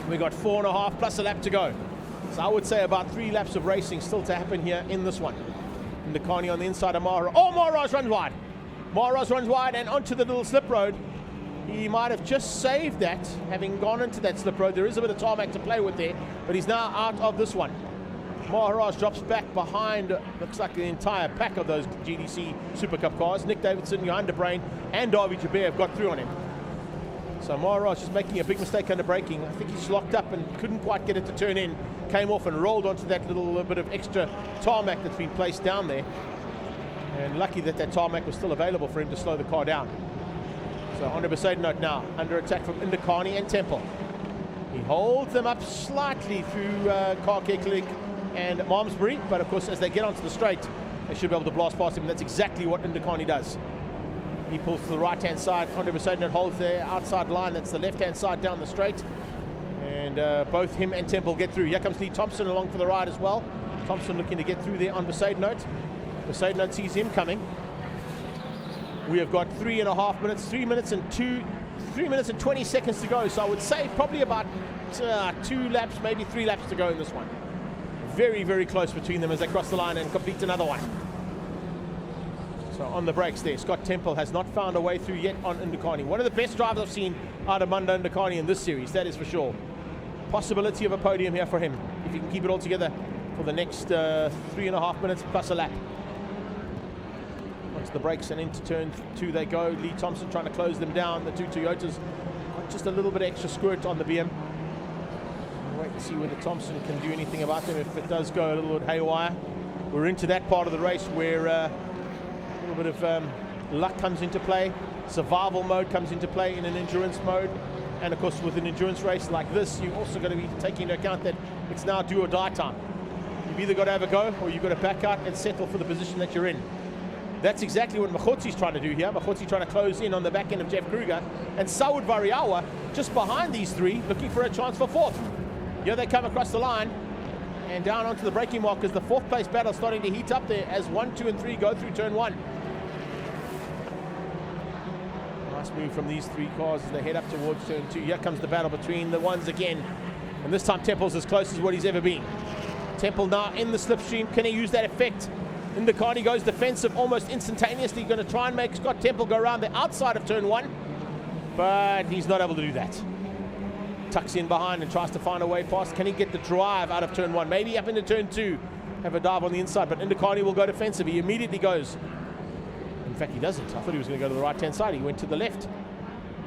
We got 4.5 plus a lap to go. So I would say about 3 laps of racing still to happen here in this one. Ndakani on the inside of Maharaj. Oh, Maharaj runs wide. Maharaj runs wide and onto the little slip road. He might have just saved that, having gone into that slip road. There is a bit of tarmac to play with there, but he's now out of this one. Maharaj drops back behind, looks like the entire pack of those GTC Super Cup cars. Nick Davidson, Johan de Bruin, and Davy Jabir have got through on him. So Maharaj is making a big mistake under braking. I think he's locked up and couldn't quite get it to turn in. Came off and rolled onto that little bit of extra tarmac that's been placed down there. And lucky that that tarmac was still available for him to slow the car down. So Andre Besaidnout now under attack from Ndakani and Temple. He holds them up slightly through Car Care Clinic and Malmesbury, but of course as they get onto the straight, they should be able to blast past him, and that's exactly what Ndakani does. He pulls to the right-hand side. Andre Besaidnout holds their outside line, that's the left-hand side down the straight. And both him and Temple get through. Here comes Lee Thompson along for the ride as well. Thompson looking to get through there on Besaidnout. Besaidnout sees him coming. We have got 3.5 minutes, 3 minutes and 20 seconds to go. So I would say probably about 2 laps, maybe 3 laps to go in this one. Very, very close between them as they cross the line and complete another one. So on the brakes there, Scott Temple has not found a way through yet on Ndakani. One of the best drivers I've seen out of Munda Ndakani in this series, that is for sure. Possibility of a podium here for him, if he can keep it all together for the next 3.5 minutes plus a lap. Onto the brakes and into turn 2 they go. Lee Thompson trying to close them down. The two Toyotas got just a little bit extra squirt on the BM. We'll wait and see whether Thompson can do anything about them if it does go a little bit haywire. We're into that part of the race where a little bit of luck comes into play. Survival mode comes into play in an endurance mode. And of course with an endurance race like this, you've also got to be taking into account that it's now do or die time. You've either got to have a go or you've got to back out and settle for the position that you're in. That's exactly what Makhotzi's trying to do here. Makhotzi trying to close in on the back end of Jeff Kruger. And Saud Variawa just behind these three, looking for a chance for 4th. Here they come across the line and down onto the braking markers. The 4th place battle starting to heat up there as 1, 2, and 3 go through turn 1. Nice move from these three cars as they head up towards turn 2. Here comes the battle between the ones again. And this time Temple's as close as what he's ever been. Temple now in the slipstream. Can he use that effect? In the car, he goes defensive almost instantaneously. Going to try and make Scott Temple go around the outside of turn 1. But he's not able to do that. Tucks in behind and tries to find a way past. Can he get the drive out of turn 1? Maybe up into turn 2. Have a dive on the inside, but Indicani will go defensive. He immediately goes. In fact, he doesn't. I thought he was going to go to the right-hand side. He went to the left.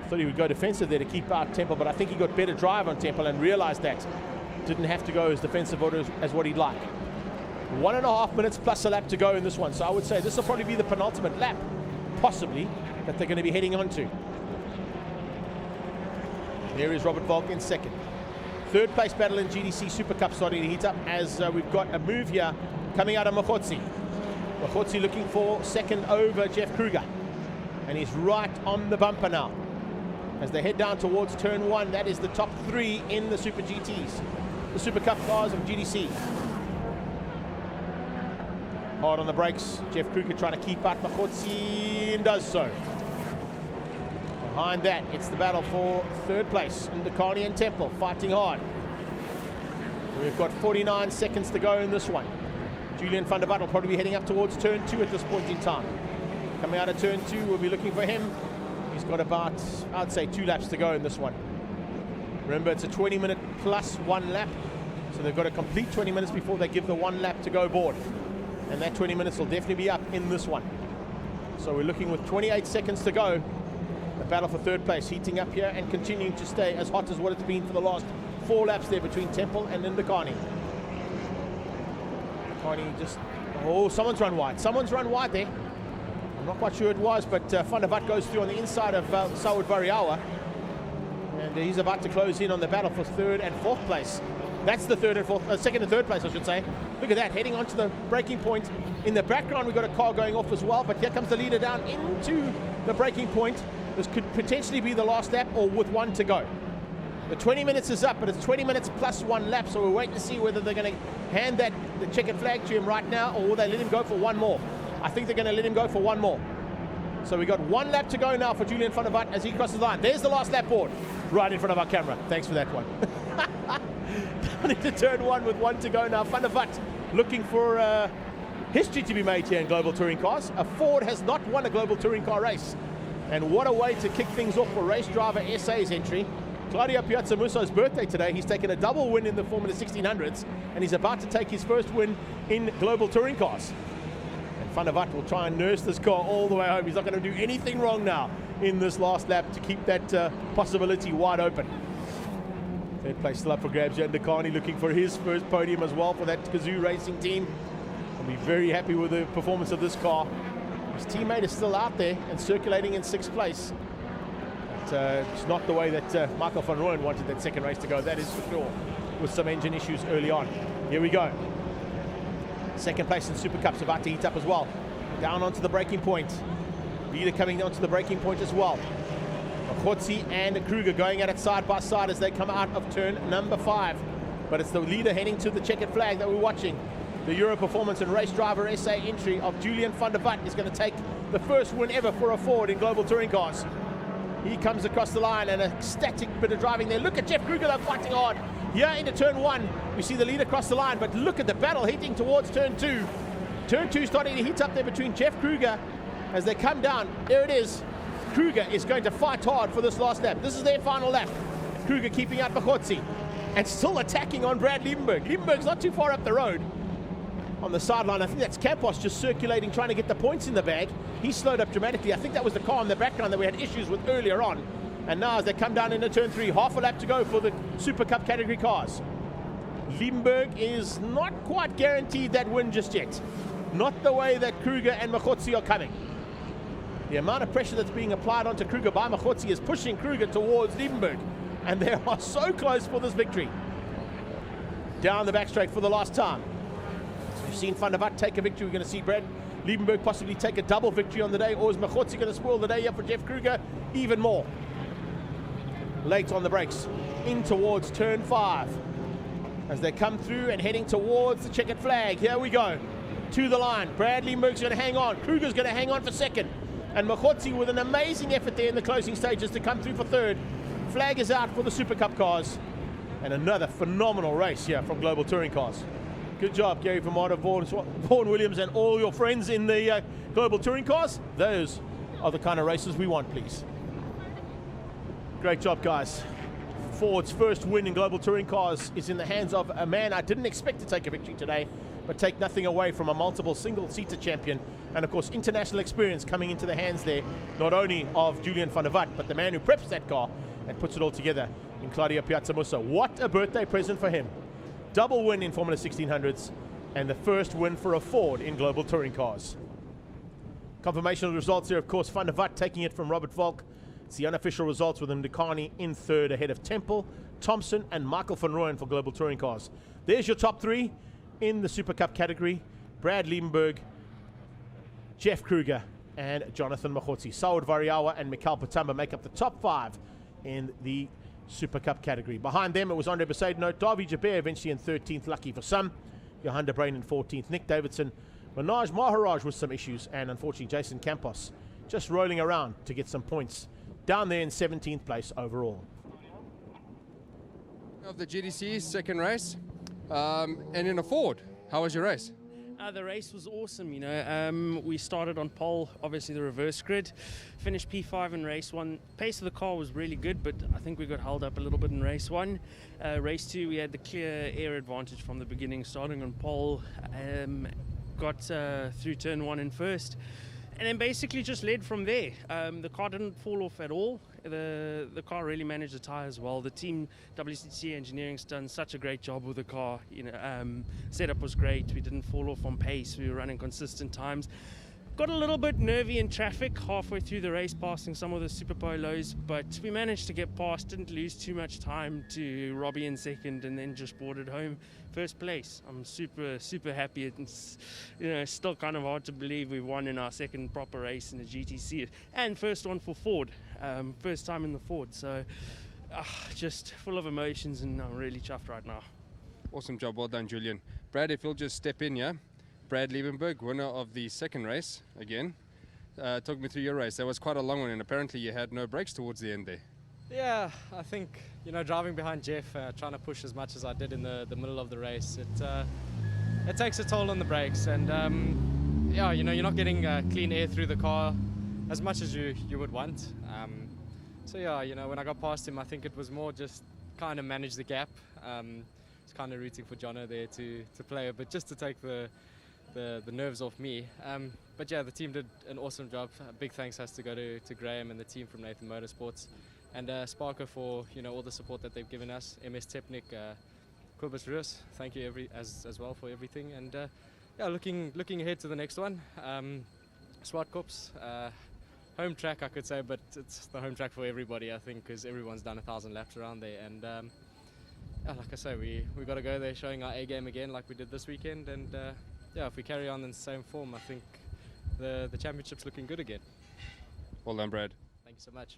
I thought he would go defensive there to keep out Temple, but I think he got better drive on Temple and realized that. Didn't have to go as defensive as what he'd like. 1.5 minutes plus a lap to go in this one. So I would say this will probably be the penultimate lap, possibly, that they're going to be heading on to. There is Robert Volk in second. Third place battle in GTC Super Cup starting to heat up as we've got a move here coming out of Machotsi. Machotsi looking for second over Jeff Kruger. And he's right on the bumper now. As they head down towards turn 1, that is the top 3 in the Super GTs. The Super Cup cars of GTC. Hard on the brakes. Jeff Kruger trying to keep out Machotsi and does so. Behind that, it's the battle for third place. Indicani and Temple fighting hard. We've got 49 seconds to go in this one. Julian van der Vat will probably be heading up towards turn 2 at this point in time. Coming out of turn 2, we'll be looking for him. He's got about, I'd say, 2 laps to go in this one. Remember, it's a 20-minute plus 1 lap. So they've got to complete 20 minutes before they give the 1 lap to go board. And that 20 minutes will definitely be up in this one. So we're looking with 28 seconds to go. The battle for third place heating up here and continuing to stay as hot as what it's been for the last 4 laps there between Temple and Indicani. Indicani just, oh, someone's run wide. Someone's run wide there. I'm not quite sure it was, but Van der Vat goes through on the inside of Saud Variawa. And he's about to close in on the battle for third and fourth place. That's the second and third place, I should say. Look at that, heading onto the braking point. In the background, we've got a car going off as well, but here comes the leader down into the braking point. This could potentially be the last lap or with 1 to go. The 20 minutes is up, but it's 20 minutes plus 1 lap, so we're waiting to see whether they're going to hand the checkered flag to him right now, or will they let him go for 1 more. I think they're going to let him go for 1 more. So we've got 1 lap to go now for Julian van der Vat as he crosses the line. There's the last lap board, right in front of our camera. Thanks for that one. Down into turn 1 with 1 to go now. Van der Vat looking for history to be made here in Global Touring Cars. A Ford has not won a Global Touring Car race. And what a way to kick things off for Race Driver SA's entry. Claudio Piazza Musso's birthday today. He's taken a double win in the Formula 1600s, and he's about to take his first win in Global Touring Cars. And Van der Vat will try and nurse this car all the way home. He's not going to do anything wrong now in this last lap to keep that possibility wide open. Third place still up for grabs. Indicani looking for his first podium as well for that Kazoo Racing team. I'll be very happy with the performance of this car. His teammate is still out there and circulating in 6th place. But it's not the way that Michael van Rooyen wanted that second race to go, that is for sure, with some engine issues early on. Here we go. Second place in Super Cup's about to heat up as well. Down onto the braking point. Leader coming onto the braking point as well. Machotsi and Kruger going at it side by side as they come out of turn number 5. But it's the leader heading to the checkered flag that we're watching. The Euro Performance and Race Driver SA entry of Julian van der Vat is going to take the first win ever for a Ford in Global Touring Cars. He comes across the line and a static bit of driving there. Look at Jeff Kruger though, fighting hard. Here into turn 1, we see the leader cross the line, but look at the battle heating towards turn 2. Turn 2 starting to heat up there between Jeff Kruger as they come down. There it is. Kruger is going to fight hard for this last lap. This is their final lap. Kruger keeping out Machotsi and still attacking on Brad Liebenberg. Liebenberg's not too far up the road. On the sideline, I think that's Campos just circulating, trying to get the points in the bag. He slowed up dramatically. I think that was the car in the background that we had issues with earlier on. And now as they come down into turn 3, half a lap to go for the Super Cup category cars. Liebenberg is not quite guaranteed that win just yet. Not the way that Kruger and Machotsi are coming. The amount of pressure that's being applied onto Kruger by Machotsi is pushing Kruger towards Liebenberg. And they are so close for this victory. Down the back straight for the last time. We've seen Van der Vat take a victory. We're going to see Brad Liebenberg possibly take a double victory on the day, or is Machotsi going to spoil the day here for Jeff Kruger even more? Late on the brakes, in towards turn 5. As they come through and heading towards the checkered flag. Here we go. To the line. Brad Liebenberg's going to hang on. Kruger's going to hang on for second. And Mokotsi with an amazing effort there in the closing stages to come through for third. Flag is out for the Super Cup cars. And another phenomenal race here from Global Touring Cars. Good job, Gary Vermato, Vaughan Williams, and all your friends in the Global Touring Cars. Those are the kind of races we want, please. Great job, guys. Ford's first win in Global Touring Cars is in the hands of a man I didn't expect to take a victory today, but take nothing away from a multiple single-seater champion, and of course international experience coming into the hands there, not only of Julian van der Walt, but the man who preps that car and puts it all together in Claudio Piazzamusso. What a birthday present for him. Double win in Formula 1600s, and the first win for a Ford in Global Touring Cars. Confirmation of the results here, of course, van der Walt taking it from Robert Volk. It's the unofficial results with Ndukani in third ahead of Temple, Thompson, and Michael van Rooyen for Global Touring Cars. There's your top three in the Super Cup category. Brad Liebenberg, Jeff Kruger, and Jonathan Mokotsi. Saud Variawa and Mikhail Patamba make up the top five in the Super Cup category. Behind them, it was Andre Besaidno, Davi Jabir eventually in 13th, lucky for some. Johan de Bruyn in 14th, Nick Davidson, Manaj Maharaj with some issues, and unfortunately Jason Campos just rolling around to get some points. Down there in 17th place overall.
Of the GTC second race, and in a Ford, how was your race?
The race was awesome, you know. We started on pole, obviously the reverse grid, finished P5 in race 1. Pace of the car was really good, but I think we got held up a little bit in race 1. Race 2, we had the clear air advantage from the beginning, starting on pole, got through turn 1 in first. And then basically just led from there. The car didn't fall off at all. The car really managed the tyres well. The team, WCC Engineering's done such a great job with the car. You know, setup was great. We didn't fall off on pace. We were running consistent times. Got a little bit nervy in traffic halfway through the race, passing some of the super polos, but we managed to get past. Didn't lose too much time to Robbie in second, and then just boarded home first place. I'm super happy. It's, you know, still kind of hard to believe we won in our second proper race in the GTC, and first one for Ford, first time in the Ford. So just full of emotions, and I'm really chuffed right now.
Awesome job, well done, Julian. Brad, if you'll just step in here. Brad Liebenberg, winner of the second race again. Talk me through your race. That was quite a long one, and apparently you had no brakes towards the end there.
Yeah, I think, you know, driving behind Jeff, trying to push as much as I did in the middle of the race, it takes a toll on the brakes, and yeah, you know, you're not getting clean air through the car as much as you would want. So yeah, you know, when I got past him, I think it was more just kind of manage the gap. It's kind of rooting for Jono there to play a bit, just to take the nerves off me. But yeah, the team did an awesome job. Big thanks has to go to Graham and the team from Nathan Motorsports, and Sparker for, you know, all the support that they've given us. MS Technic, Kobus Rus, thank you as well for everything. And yeah, looking ahead to the next one. Swartkops, home track I could say, but it's the home track for everybody, I think, because everyone's done 1,000 laps around there. And yeah, like I say, we got to go there showing our A game again like we did this weekend. And yeah, if we carry on in the same form, I think the championship's looking good again.
Well done, Brad.
Thank you so much.